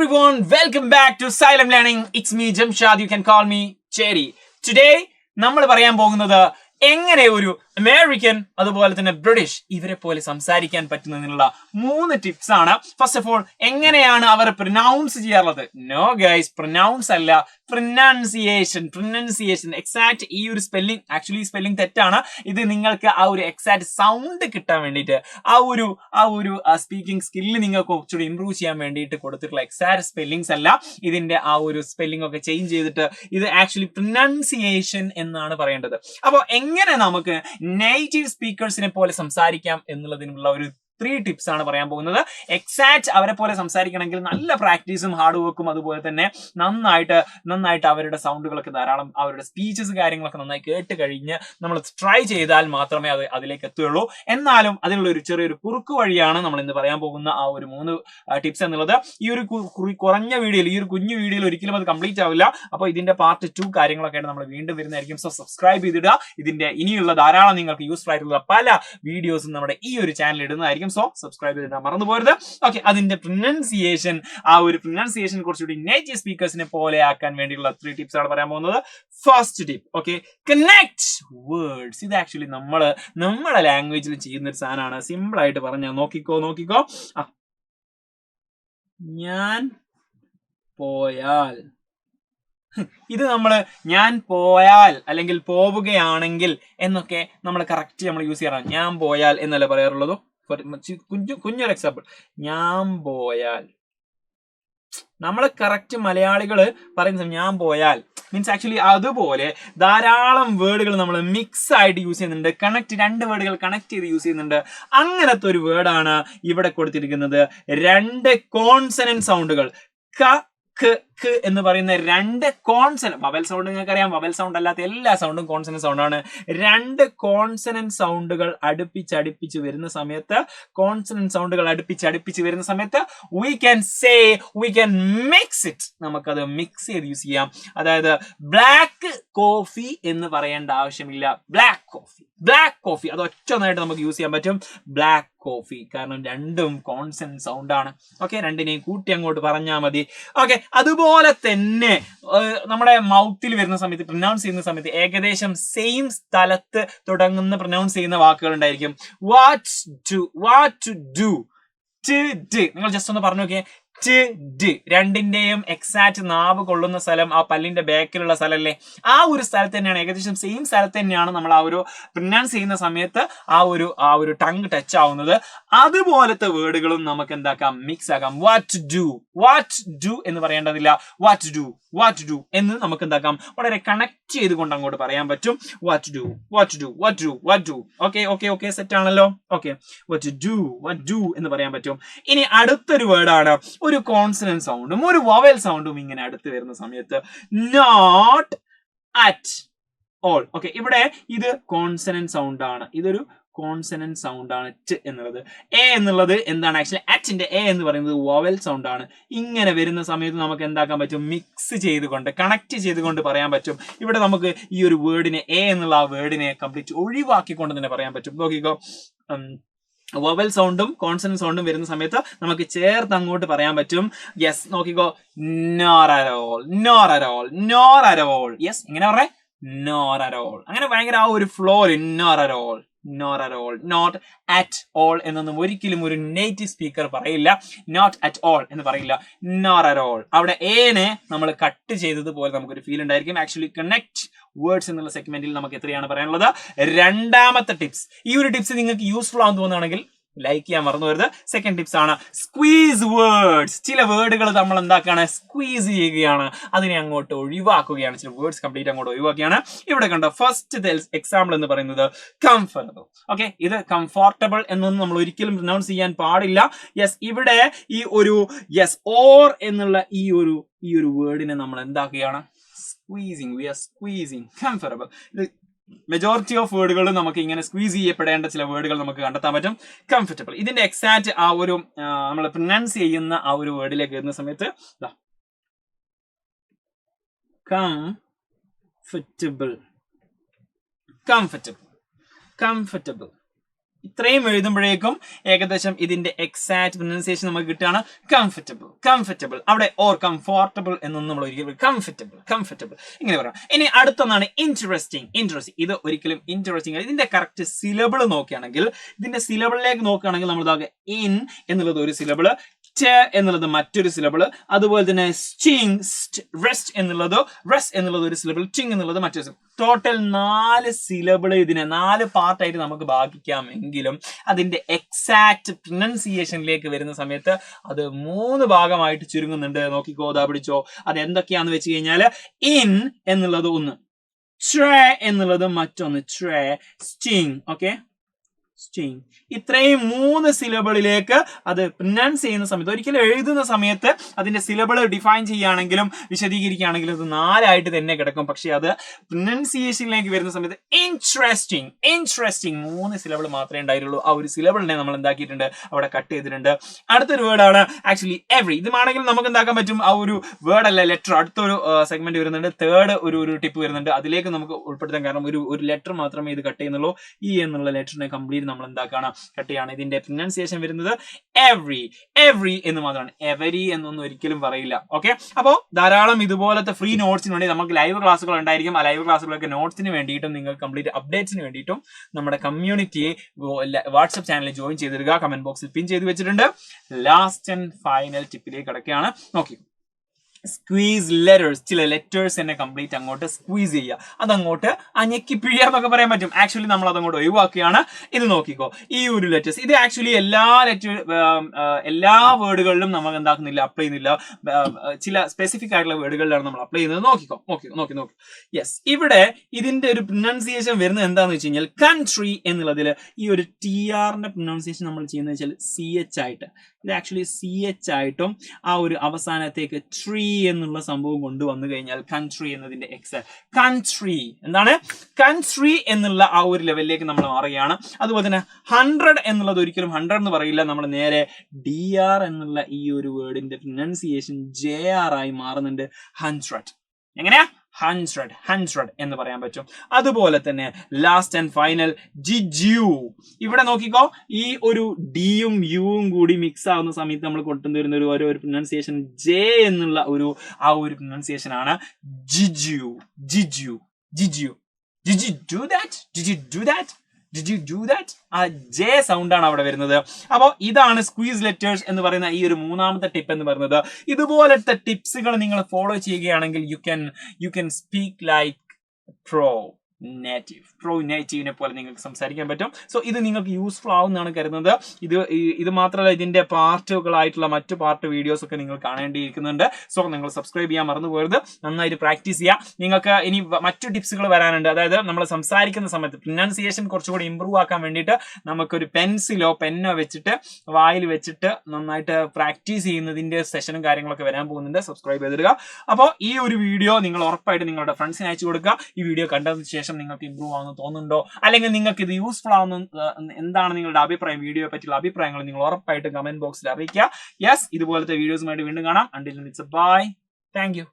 everyone, welcome back to Silent Learning. It's me, Jamshad. You can call me Cherry. Today, നമ്മൾ പറയാൻ പോകുന്നത് എങ്ങനെ ഒരു അമേരിക്കൻ അതുപോലെ തന്നെ ബ്രിട്ടീഷ് ഇവരെ പോലെ സംസാരിക്കാൻ പറ്റുന്നതിനുള്ള 3 ടിപ്സ് ആണ്. ഫസ്റ്റ് ഓഫ് ഓൾ, എങ്ങനെയാണ് അവർ പ്രൊനൗൺസ് ചെയ്യാറുള്ളത്? നോ ഗൈസ്, പ്രൊനൗൺസ് അല്ല, പ്രൊനൗൺസിയേഷൻ. എക്സാക്ട് ഈ ഒരു സ്പെല്ലിംഗ്, ആക്ച്വലി സ്പെല്ലിംഗ് തെറ്റാണ്. ഇത് നിങ്ങൾക്ക് ആ ഒരു എക്സാക്ട് സൗണ്ട് കിട്ടാൻ വേണ്ടിയിട്ട്, ആ ഒരു സ്പീക്കിംഗ് സ്കില്ല് നിങ്ങൾക്ക് കുറച്ചുകൂടി ഇംപ്രൂവ് ചെയ്യാൻ വേണ്ടിയിട്ട് കൊടുത്തിട്ടുള്ള എക്സാക്ട് സ്പെല്ലിങ്സ് അല്ല. ഇതിന്റെ ആ ഒരു സ്പെല്ലിംഗ് ഒക്കെ ചേഞ്ച് ചെയ്തിട്ട് ഇത് ആക്ച്വലി പ്രൊനൗൺസിയേഷൻ എന്നാണ് പറയേണ്ടത്. അപ്പോൾ എങ്ങനെ നമുക്ക് നേറ്റീവ് സ്പീക്കേഴ്സിനെ പോലെ സംസാരിക്കാം എന്നുള്ളതിനുള്ള ഒരു 3 ടിപ്സ് ആണ് പറയാൻ പോകുന്നത്. എക്സാക്ട് അവരെ പോലെ സംസാരിക്കണമെങ്കിൽ നല്ല പ്രാക്ടീസും ഹാർഡ് വർക്കും അതുപോലെ തന്നെ നന്നായിട്ട് അവരുടെ സൗണ്ടുകളൊക്കെ ധാരാളം, അവരുടെ സ്പീച്ചസ് കാര്യങ്ങളൊക്കെ നന്നായി കേട്ട് കഴിഞ്ഞ് നമ്മൾ ട്രൈ ചെയ്താൽ മാത്രമേ അതിലേക്ക് എത്തുകയുള്ളൂ. എന്നാലും അതിനുള്ള ഒരു ചെറിയൊരു കുറുക്ക് വഴിയാണ് നമ്മൾ ഇന്ന് പറയാൻ പോകുന്ന ആ ഒരു 3 ടിപ്സ് എന്നുള്ളത്. ഈ ഒരു കുറഞ്ഞ വീഡിയോയിൽ, ഈ ഒരു കുഞ്ഞു വീഡിയോയിൽ ഒരിക്കലും അത് കംപ്ലീറ്റ് ആവില്ല. അപ്പോൾ ഇതിന്റെ പാർട്ട് 2 കാര്യങ്ങളൊക്കെ ആയിട്ട് നമ്മൾ വീണ്ടും വരുന്നതായിരിക്കും. സോ സബ്സ്ക്രൈബ് ചെയ്തിടുക. ഇതിന്റെ ഇനിയുള്ള ധാരാളം നിങ്ങൾക്ക് യൂസ്ഫുൾ ആയിട്ടുള്ള പല വീഡിയോസും നമ്മുടെ ഈ ഒരു ചാനൽ ഇടുന്നതായിരിക്കും. സോ സബ്സ്ക്രൈബ് ചെയ്തിട്ട് മറന്നു പോരുത്. ഓക്കെ, അതിന്റെ പ്രൊനൗൺസിയേഷൻ, ആ ഒരു പ്രൊനൗൺസിയേഷൻ കുറച്ചുകൂടി നേറ്റീവ് സ്പീക്കേഴ്സിനെ പോലെ ആക്കാൻ വേണ്ടിയുള്ള 3 ടിപ്സ് ആണ് പറയാൻ പോകുന്നത്. First tip, okay, connect words. ഇത് ആക്ച്വലി നമ്മുടെ ലാംഗ്വേജിൽ ചെയ്യുന്ന ഒരു സാധനമാണ്. സിമ്പിൾ ആയിട്ട് പറഞ്ഞാൽ നോക്കിക്കോ. ഞാൻ പോയാൽ, ഇത് ഞാൻ പോയാൽ അല്ലെങ്കിൽ പോവുകയാണെങ്കിൽ എന്നൊക്കെ നമ്മൾ കറക്റ്റ് നമ്മൾ യൂസ് ചെയ്യാറാണ്. ഞാൻ പോയാൽ എന്നല്ല പറയാറുള്ളൂ. കുഞ്ഞൊരു എക്സാമ്പിൾ, ഞാൻ പോയാൽ. നമ്മൾ കറക്റ്റ് മലയാളികൾ പറയുന്ന ഞാൻ പോയാൽ മീൻസ് ആക്ച്വലി അതുപോലെ ധാരാളം വേർഡുകൾ നമ്മൾ മിക്സ് ആയിട്ട് യൂസ് ചെയ്യുന്നുണ്ട്. രണ്ട് വേർഡുകൾ കണക്ട് ചെയ്ത് യൂസ് ചെയ്യുന്നുണ്ട്. അങ്ങനത്തെ ഒരു വേർഡാണ് ഇവിടെ കൊടുത്തിരിക്കുന്നത്. 2 കോൺസണന്റ് സൗണ്ടുകൾ, ക എന്ന് പറയുന്ന 2 കോൺസണന്റ്. വവൽ സൗണ്ട് നിങ്ങൾക്കറിയാം, വവൽ സൗണ്ട് അല്ലാത്ത എല്ലാ സൗണ്ടും കോൺസണന്റ് സൗണ്ടാണ്. 2 കോൺസണന്റ് സൗണ്ടുകൾ അടുപ്പിച്ച് വരുന്ന സമയത്ത്, we can mix it. നമുക്കത് മിക്സ് ചെയ്ത് യൂസ് ചെയ്യാം. അതായത് ബ്ലാക്ക് കോഫി എന്ന് പറയേണ്ട ആവശ്യമില്ല, ബ്ലാക്ക് കോഫി അത് ഒറ്റൊന്നായിട്ട് നമുക്ക് യൂസ് ചെയ്യാൻ പറ്റും, ബ്ലാക്ക് കോഫി. കാരണം രണ്ടും കോൺസണന്റ് സൗണ്ട് ആണ്. ഓക്കെ, രണ്ടിനെയും കൂട്ടി അങ്ങോട്ട് പറഞ്ഞാൽ മതി. ഓക്കെ, അതുപോലെ തന്നെ നമ്മുടെ മൗത്തിൽ വരുന്ന സമയത്ത്, പ്രൊനൗൺസ് ചെയ്യുന്ന സമയത്ത് ഏകദേശം സെയിം സ്ഥലത്ത് തുടങ്ങുന്ന പ്രൊനൗൺസ് ചെയ്യുന്ന വാക്കുകൾ ഉണ്ടായിരിക്കും. വാട്ട് ടു ഡു, നിങ്ങൾ ജസ്റ്റ് ഒന്ന് പറഞ്ഞു നോക്കിയേ. രണ്ടിന്റെയും എക്സാക്ട് നാവ് കൊള്ളുന്ന സ്ഥലം ആ പല്ലിന്റെ ബാക്കിലുള്ള സ്ഥലമല്ലേ, ആ ഒരു സ്ഥലത്ത് തന്നെയാണ്, ഏകദേശം സെയിം സ്ഥലത്ത് തന്നെയാണ് നമ്മൾ ആ ഒരു പ്രൊനൗൺസ് ചെയ്യുന്ന സമയത്ത് ആ ഒരു ടങ് ടച്ച് ആവുന്നത്. അതുപോലത്തെ വേർഡുകളും നമുക്ക് എന്താക്കാം, മിക്സ് ആക്കാം. വാട്ട് ഡു എന്ന് പറയേണ്ടതില്ല, വാട്ട് ഡു എന്ന് നമുക്ക് എന്താക്കാം, വളരെ കണക്ട് ചെയ്തുകൊണ്ട് അങ്ങോട്ട് പറയാൻ പറ്റും. What do. ഓക്കെ, സെറ്റ് ആണല്ലോ. ഓക്കെ, വാട്ട് ഡു എന്ന് പറയാൻ പറ്റും. ഇനി അടുത്തൊരു വേർഡാണ്, ഒരു കോൺസണന്റ് സൗണ്ടും ഒരു വവൽ സൗണ്ടും ഇങ്ങനെ അടുത്ത് വരുന്ന സമയത്ത്, നോട്ട് അറ്റ് ഓൾ. ഓക്കെ, ഇവിടെ ഇത് കോൺസണന്റ് സൗണ്ട് ആണ്, ഇതൊരു കോൺസണന്റ് സൗണ്ട് ആണ് ട് എന്നുള്ളത്. എ എന്നുള്ളത് എന്താണ്, ആക്ച്വലി അറ്റിന്റെ എ എന്ന് പറയുന്നത് വവൽ സൗണ്ട് ആണ്. ഇങ്ങനെ വരുന്ന സമയത്ത് നമുക്ക് എന്താക്കാൻ പറ്റും, മിക്സ് ചെയ്തുകൊണ്ട്, കണക്ട് ചെയ്തുകൊണ്ട് പറയാൻ പറ്റും. ഇവിടെ നമുക്ക് ഈ ഒരു വേർഡിനെ, എ എന്നുള്ള ആ വേർഡിനെ കംപ്ലീറ്റ് ഒഴിവാക്കിക്കൊണ്ട് തന്നെ പറയാൻ പറ്റും. നോക്കിക്കോ, വവൽ സൗണ്ടും കോൺസണന്റ് സൗണ്ടും വരുന്ന സമയത്ത് നമുക്ക് ചേർത്ത് അങ്ങോട്ട് പറയാൻ പറ്റും. യെസ്, നോക്കിക്കോ, നോട്ട് അറ്റ് ഓൾ. യെസ്, ഇങ്ങനെ പറഞ്ഞേ, നോട്ട് അറ്റ് ഓൾ. അങ്ങനെ ഭയങ്കര ആ ഒരു ഫ്ലോയിൽ നോട്ട് അറ്റ് ഓൾ എന്നൊന്നും ഒരിക്കലും ഒരു നേറ്റീവ് സ്പീക്കർ പറയില്ല. നോട്ട് അറ്റ് ഓൾ എന്ന് പറയില്ല, നോട്ട് അറ്റ് ഓൾ. അവിടെ എനെ നമ്മൾ കട്ട് ചെയ്തതുപോലെ നമുക്കൊരു ഫീൽ ഉണ്ടായിരിക്കും. ആക്ച്വലി കണക്ട് വേർഡ്സ് എന്നുള്ള സെഗ്മെന്റിൽ നമുക്ക് എത്രയാണ് പറയാനുള്ളത്? 2ാമത്തെ ടിപ്സ്. ഈ ഒരു ടിപ്സ് നിങ്ങൾക്ക് യൂസ്ഫുൾ ആണെന്ന് തോന്നുകയാണെങ്കിൽ ലൈക്ക് ചെയ്യാൻ മറന്നു വരുത്. സെക്കൻഡ് ടിപ്സ് ആണ് സ്ക്വീസ് വേർഡ്സ്. ചില വേർഡുകൾ നമ്മൾ എന്താക്കാണ്, സ്ക്വീസ് ചെയ്യുകയാണ്, അതിനെ അങ്ങോട്ട് ഒഴിവാക്കുകയാണ്, ചില വേർഡ്സ് കംപ്ലീറ്റ് അങ്ങോട്ട് ഒഴിവാക്കുകയാണ്. ഇവിടെ കണ്ട ഫസ്റ്റ് എക്സാമ്പിൾ എന്ന് പറയുന്നത് കംഫർട്ടബിൾ. ഓക്കെ, ഇത് കംഫർട്ടബിൾ എന്നൊന്നും നമ്മൾ ഒരിക്കലും പ്രൊനൗൺസ് ചെയ്യാൻ പാടില്ല. യെസ്, ഇവിടെ ഈ ഒരു ഓർ എന്നുള്ള ഈ ഒരു വേർഡിനെ നമ്മൾ എന്താക്കുകയാണ്, squeezing. We are squeezing comfortable. ഇത് മെജോറിറ്റി ഓഫ് വേർഡുകൾ നമുക്ക് ഇങ്ങനെ സ്ക്വീസ് ചെയ്യപ്പെടേണ്ട ചില വേർഡുകൾ നമുക്ക് കണ്ടെത്താൻ പറ്റും. കംഫർട്ടബിൾ, ഇതിന്റെ എക്സാക്ട് ആ ഒരു നമ്മൾ പ്രൊനൗൺസ് ചെയ്യുന്ന ആ ഒരു വേർഡിലേക്ക് വരുന്ന സമയത്ത് കംഫർട്ടബിൾ. ഇത്രയും എഴുതുമ്പോഴേക്കും ഏകദേശം ഇതിന്റെ എക്സാക്ട് പ്രൊനൗൺസിയേഷൻ നമുക്ക് കിട്ടുകയാണ് കംഫർട്ടബിൾ. അവിടെ ഓർ കംഫോർട്ടബിൾ എന്നൊന്നും നമ്മൾ ഒരിക്കലും കംഫർട്ടബിൾ ഇങ്ങനെ പറയാം. ഇനി അടുത്തൊന്നാണ് ഇൻട്രസ്റ്റിംഗ്. ഇത് ഒരിക്കലും ഇൻട്രസ്റ്റിംഗ് അല്ല. ഇതിന്റെ കറക്റ്റ് സിലബിൾ നോക്കുകയാണെങ്കിൽ, ഇതിന്റെ സിലബിളിലേക്ക് നോക്കുകയാണെങ്കിൽ നമ്മൾ ഇതാകെ ഇൻ എന്നുള്ളത് ഒരു സിലബിള്, ടെ എന്നുള്ളത് മറ്റൊരു സിലബിള്, അതുപോലെ തന്നെ സ്റ്റിങ് റെസ്റ്റ് എന്നുള്ളത് ഒരു സിലബിൾ, ടിങ് എന്നുള്ളത് മറ്റൊരു സിലബിൾ. ടോട്ടൽ 4 സിലബിള് ഇതിനെ 4 പാർട്ടായിട്ട് നമുക്ക് ഭാഗിക്കാമെങ്കിലും അതിന്റെ എക്സാക്ട് പ്രൊനൗൺസിയേഷനിലേക്ക് വരുന്ന സമയത്ത് അത് 3 ഭാഗമായിട്ട് ചുരുങ്ങുന്നുണ്ട്. നോക്കിക്കോ, ദാ പിടിച്ചോ. അത് എന്തൊക്കെയാന്ന് വെച്ച് കഴിഞ്ഞാല് ഇൻ എന്നുള്ളത് ഒന്ന്, ട്രേ എന്നുള്ളത് മറ്റൊന്ന്, ട്രേ, സ്റ്റിങ്, ഓക്കെ, സ്റ്റിങ്. ഇത്രയും 3 സിലബിളിലേക്ക് അത് പ്രൊനൗൺസ് ചെയ്യുന്ന സമയത്ത്, ഒരിക്കലും എഴുതുന്ന സമയത്ത് അതിന്റെ സിലബിൾ ഡിഫൈൻ ചെയ്യുകയാണെങ്കിലും വിശദീകരിക്കുകയാണെങ്കിലും അത് 4 ആയിട്ട് തന്നെ കിടക്കും. പക്ഷെ അത് പ്രൊനൗൺസിയേഷനിലേക്ക് വരുന്ന സമയത്ത് ഇൻട്രസ്റ്റിംഗ് 3 സിലബിൾ മാത്രമേ ഉണ്ടായിരുള്ളൂ. ആ ഒരു സിലബിളിനെ നമ്മൾ എന്താക്കിയിട്ടുണ്ട്, അവിടെ കട്ട് ചെയ്തിട്ടുണ്ട്. അടുത്തൊരു വേർഡാണ് ആക്ച്വലി എവറി. ഇതുമാണെങ്കിൽ നമുക്ക് എന്താക്കാൻ പറ്റും, ആ ഒരു വേർഡ് അല്ല ലെറ്റർ. അടുത്തൊരു സെഗ്മെന്റ് വരുന്നുണ്ട്, തേർഡ് ഒരു ടിപ്പ് വരുന്നുണ്ട്, അതിലേക്ക് നമുക്ക് ഉൾപ്പെടുത്താൻ. കാരണം ഒരു ലെറ്റർ മാത്രമേ ഇത് കട്ട് ചെയ്യുന്നുള്ളൂ. ഈ എന്നുള്ള ലെറ്ററിനെ കംപ്ലീറ്റ് നമ്മൾ എന്താക്കണം, കട്ട് ചെയ്യാണ്. ഇതിന്റെ പ്രൊനൗൺസിയേഷൻ വരുന്നത് എവറി എന്ന് മാത്രമാണ്, എവരി എന്നൊന്നും ഒരിക്കലും പറയില്ല. ഓക്കെ, അപ്പോൾ ധാരാളം ഇതുപോലത്തെ ഫ്രീ നോട്ട്സിന് വേണ്ടി നമുക്ക് ലൈവ് ക്ലാസ്സുകൾ ഉണ്ടായിരിക്കും. ആ ലൈവ് ക്ലാസ്സുകളൊക്കെ നോട്ട്സിന് വേണ്ടിയിട്ടും നിങ്ങൾ കംപ്ലീറ്റ് അപ്ഡേറ്റ്സിന് വേണ്ടിയിട്ടും നമ്മുടെ കമ്മ്യൂണിറ്റിയെ വാട്സ്ആപ്പ് ചാനലിൽ ജോയിൻ ചെയ്തിടുക. കമന്റ് ബോക്സിൽ പിൻ ചെയ്ത് വെച്ചിട്ടുണ്ട്. ലാസ്റ്റ് ആൻഡ് ഫൈനൽ ടിപ്പിലേക്ക് കിടക്കുകയാണ്. നോക്കി, സ്ക്വീസ് ലെറ്റേഴ്സ്. ചില ലെറ്റേഴ്സ് തന്നെ കംപ്ലീറ്റ് അങ്ങോട്ട് സ്ക്വീസ് ചെയ്യുക, അതങ്ങോട്ട് അഞ്ഞക്കി പിഴിയുക എന്നൊക്കെ പറയാൻ പറ്റും. ആക്ച്വലി നമ്മൾ അതങ്ങോട്ട് ഒഴിവാക്കുകയാണ്. ഇത് നോക്കിക്കോ, ഈ ഒരു ലെറ്റേഴ്സ്, ഇത് ആക്ച്വലി എല്ലാ വേർഡുകളിലും നമ്മൾ എന്താക്കുന്നില്ല, അപ്ലൈ ചെയ്യുന്നില്ല. ചില സ്പെസിഫിക് ആയിട്ടുള്ള വേർഡുകളിലാണ് നമ്മൾ അപ്ലൈ ചെയ്യുന്നത്. നോക്കി. യെസ്, ഇവിടെ ഇതിന്റെ ഒരു പ്രൊനൗൺസിയേഷൻ വരുന്നത് എന്താണെന്ന് വെച്ച് കഴിഞ്ഞാൽ, കൺട്രി എന്നുള്ളതിൽ ഈ ഒരു TRന്റെ പ്രൊനൗൺസിയേഷൻ നമ്മൾ ചെയ്യുന്നത് വെച്ചാൽ CH ആയിട്ട്. ഇത് ആക്ച്വലി CH ആയിട്ടും ആ ഒരു അവസാനത്തേക്ക് ട്രീ എന്നുള്ള സംഭവം കൊണ്ടുവന്നു കഴിഞ്ഞാൽ കൺട്രി എന്നതിന്റെ കൺട്രി എന്താണ്, കൺട്രി എന്നുള്ള ആ ഒരു ലെവലിലേക്ക് നമ്മൾ മാറുകയാണ്. അതുപോലെ തന്നെ 100 എന്നുള്ളത് ഒരിക്കലും 100 എന്ന് പറയില്ല. നമ്മൾ നേരെ DR എന്നുള്ള ഈ ഒരു വേർഡിന്റെ പ്രൊനൗൺസിയേഷൻ JR ആയി മാറുന്നുണ്ട്. 100. എങ്ങനെയാ, 100 എന്ന് പറയാൻ പറ്റും. അതുപോലെ തന്നെ ലാസ്റ്റ് ആൻഡ് ഫൈനൽ ജിജു. ഇവിടെ നോക്കിക്കോ, ഈ ഒരു ഡിയും യുവും കൂടി മിക്സ് ആവുന്ന സമയത്ത് നമ്മൾ കൊണ്ടുവരുന്ന ഒരു പ്രൊനൗൺസിയേഷൻ ജെ എന്നുള്ള ആ ഒരു പ്രൊനൗൺസിയേഷൻ ആണ് Jiju. Did you do that? ആ ജെ സൗണ്ട് ആണ് അവിടെ വരുന്നത്. അപ്പോൾ ഇതാണ് സ്ക്വീസ് ലെറ്റേഴ്സ് എന്ന് പറയുന്ന ഈ ഒരു 3ാമത്തെ ടിപ്പ് എന്ന് പറയുന്നത്. ഇതുപോലത്തെ ടിപ്സുകൾ നിങ്ങൾ ഫോളോ ചെയ്യുകയാണെങ്കിൽ you can speak like pro നേറ്റീവിനെ പോലെ നിങ്ങൾക്ക് സംസാരിക്കാൻ പറ്റും. സോ ഇത് നിങ്ങൾക്ക് യൂസ്ഫുൾ ആവുമെന്നാണ് കരുതുന്നത്. ഇത് മാത്രമല്ല, ഇതിന്റെ പാർട്ടുകളായിട്ടുള്ള മറ്റു പാർട്ട് വീഡിയോസ് ഒക്കെ നിങ്ങൾ കാണേണ്ടിയിരിക്കുന്നുണ്ട്. സോ നിങ്ങൾ സബ്സ്ക്രൈബ് ചെയ്യാൻ മറന്നു പോകരുത്. നന്നായിട്ട് പ്രാക്ടീസ് ചെയ്യുക. നിങ്ങൾക്ക് ഇനി മറ്റു ടിപ്സുകൾ വരാനുണ്ട്. അതായത് നമ്മൾ സംസാരിക്കുന്ന സമയത്ത് പ്രൊനൗൺസിയേഷൻ കുറച്ചുകൂടി ഇമ്പ്രൂവ് ആക്കാൻ വേണ്ടിയിട്ട് നമുക്കൊരു പെൻസിലോ പെന്നോ വെച്ചിട്ട് വായിൽ വെച്ചിട്ട് നന്നായിട്ട് പ്രാക്ടീസ് ചെയ്യുന്നതിന്റെ സെഷനും കാര്യങ്ങളൊക്കെ വരാൻ പോകുന്നുണ്ട്. സബ്സ്ക്രൈബ് ചെയ്തിടുക. അപ്പോൾ ഈ ഒരു വീഡിയോ നിങ്ങൾ ഉറപ്പായിട്ട് നിങ്ങളുടെ ഫ്രണ്ട്സിന് അയച്ചു കൊടുക്കുക. ഈ വീഡിയോ കണ്ടതിന് ശേഷം നിങ്ങൾക്ക് ഇമ്പ്രൂവ് ആവുന്നു തോന്നുന്നുണ്ടോ, അല്ലെങ്കിൽ നിങ്ങൾക്ക് ഇത് യൂസ്ഫുൾ ആവുന്നു, എന്താണ് നിങ്ങളുടെ അഭിപ്രായം, വീഡിയോയെ പറ്റിയുള്ള അഭിപ്രായങ്ങൾ നിങ്ങൾ ഉറപ്പായിട്ട് കമന്റ് ബോക്സിൽ അറിയിക്കുക. യെസ്, ഇതുപോലത്തെ വീഡിയോസുമായിട്ട് വീണ്ടും കാണാം. Until then, it's a bye. Thank you.